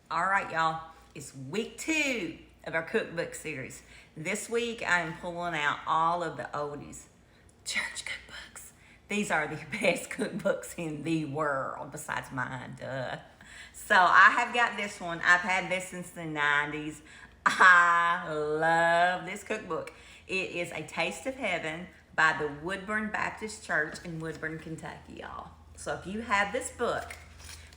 All right, y'all. It's week 2 of our cookbook series. This week, I am pulling out all of the oldies church cookbooks. These are the best cookbooks in the world, besides mine, duh. So I have got this one. I've had this since the 90s. I love this cookbook. It is A Taste of Heaven by the Woodburn Baptist Church in Woodburn, Kentucky, y'all. So if you have this book,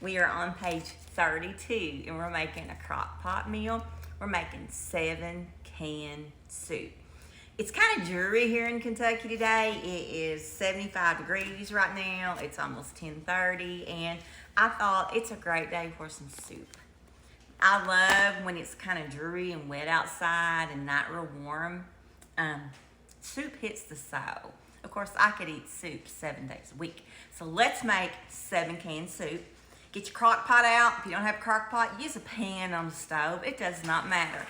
we are on page 32 and we're making a crock pot meal. We're making 7-can soup. It's kind of dreary here in Kentucky today. It is 75 degrees right now. It's almost 10:30 and I thought it's a great day for some soup. I love when it's kind of dreary and wet outside and not real warm. Soup hits the soul. Of course, I could eat soup 7 days a week. So let's make 7-can soup. Get your crock pot out. If you don't have a crock pot, use a pan on the stove. It does not matter.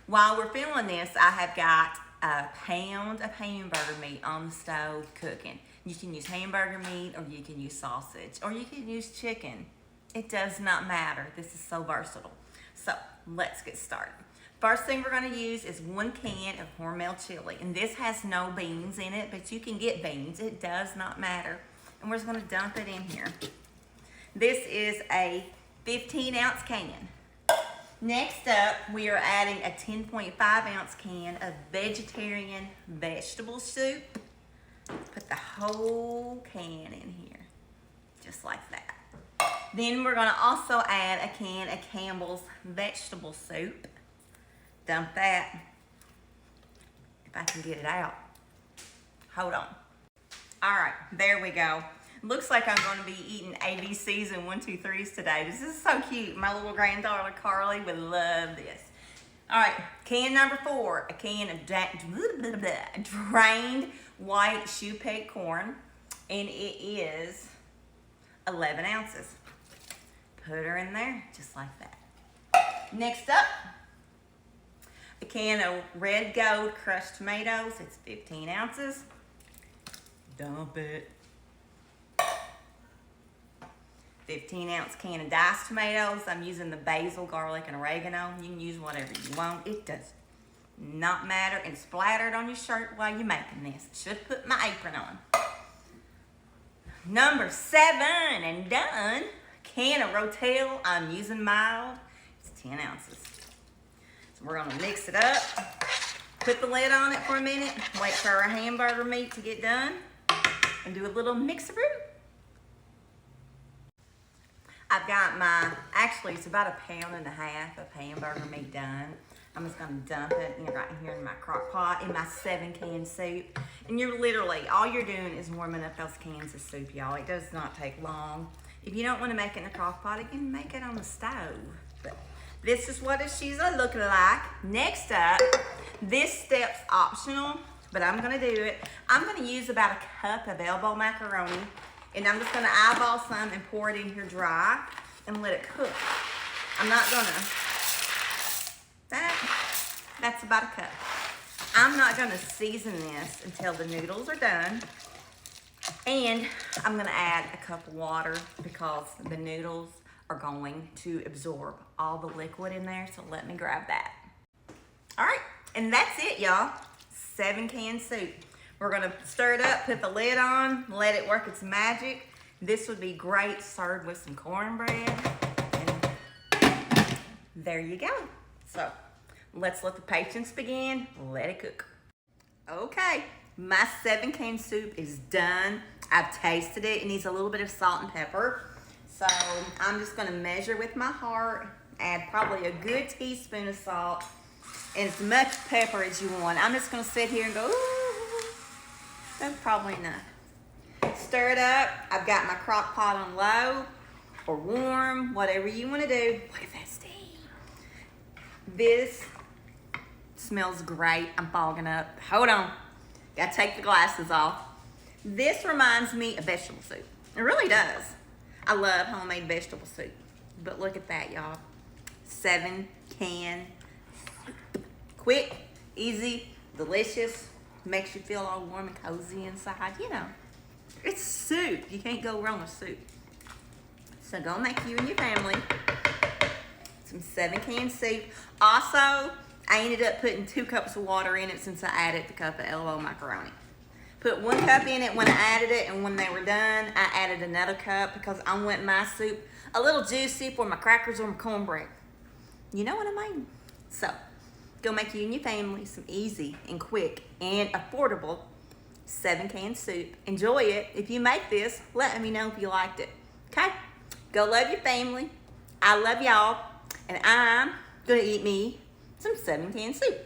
While we're filling this, I have got a pound of hamburger meat on the stove cooking. You can use hamburger meat or you can use sausage or you can use chicken. It does not matter. This is so versatile. So let's get started. First thing we're going to use is 1 can of Hormel chili. And this has no beans in it, but you can get beans. It does not matter. And we're just going to dump it in here. This is a 15-ounce can. Next up, we are adding a 10.5-ounce can of vegetarian vegetable soup. Put the whole can in here, just like that. Then we're gonna also add a can of Campbell's vegetable soup. Dump that, if I can get it out. Hold on. All right, there we go. Looks like I'm going to be eating ABCs and 1, 2, 3s today. This is so cute. My little granddaughter Carly would love this. All right, can number 4, a can of drained white choux peck corn, and it is 11 ounces. Put her in there just like that. Next up, a can of red gold crushed tomatoes. It's 15 ounces. Dump it. 15-ounce can of diced tomatoes. I'm using the basil, garlic, and oregano. You can use whatever you want. It does not matter. And splatter it on your shirt while you're making this. Should put my apron on. Number 7 and done. Can of Rotel. I'm using mild. It's 10 ounces. So we're gonna mix it up. Put the lid on it for a minute. Wait for our hamburger meat to get done. And do a little mix-a-roo. I've got actually it's about 1.5 pounds of hamburger meat done. I'm just gonna dump it right here in my crock pot in my 7-can soup. And all you're doing is warming up those cans of soup, y'all. It does not take long. If you don't wanna make it in a crock pot, you can make it on the stove. But this is what she's looking like. Next up, this step's optional, but I'm gonna do it. I'm gonna use about 1 cup of elbow macaroni. And I'm just gonna eyeball some and pour it in here dry and let it cook. I'm not gonna, that's about 1 cup. I'm not gonna season this until the noodles are done. And I'm gonna add a cup of water because the noodles are going to absorb all the liquid in there. So let me grab that. All right, and that's it, y'all. 7-can soup. We're gonna stir it up, put the lid on, let it work its magic. This would be great served with some cornbread. And there you go. So let's let the patience begin. Let it cook. Okay, my 7-can soup is done. I've tasted it. It needs a little bit of salt and pepper. So I'm just gonna measure with my heart, add probably a good teaspoon of salt and as much pepper as you want. I'm just gonna sit here and go, ooh. That's probably enough. Stir it up. I've got my crock pot on low or warm, whatever you want to do. Look at that steam. This smells great. I'm fogging up. Hold on. Gotta take the glasses off. This reminds me of vegetable soup. It really does. I love homemade vegetable soup. But look at that, y'all. 7-can. Quick, easy, delicious. Makes you feel all warm and cozy inside. You know, it's soup. You can't go wrong with soup. So go make you and your family some 7-can soup. Also, I ended up putting 2 cups of water in it since I added the cup of LO macaroni. Put 1 cup in it when I added it, and when they were done, I added another cup because I want my soup a little juicy for my crackers or my cornbread. You know what I mean? So, go make you and your family some easy and quick and affordable 7-can soup. Enjoy it. If you make this, let me know if you liked it. Okay? Go love your family. I love y'all. And I'm going to eat me some 7-can soup.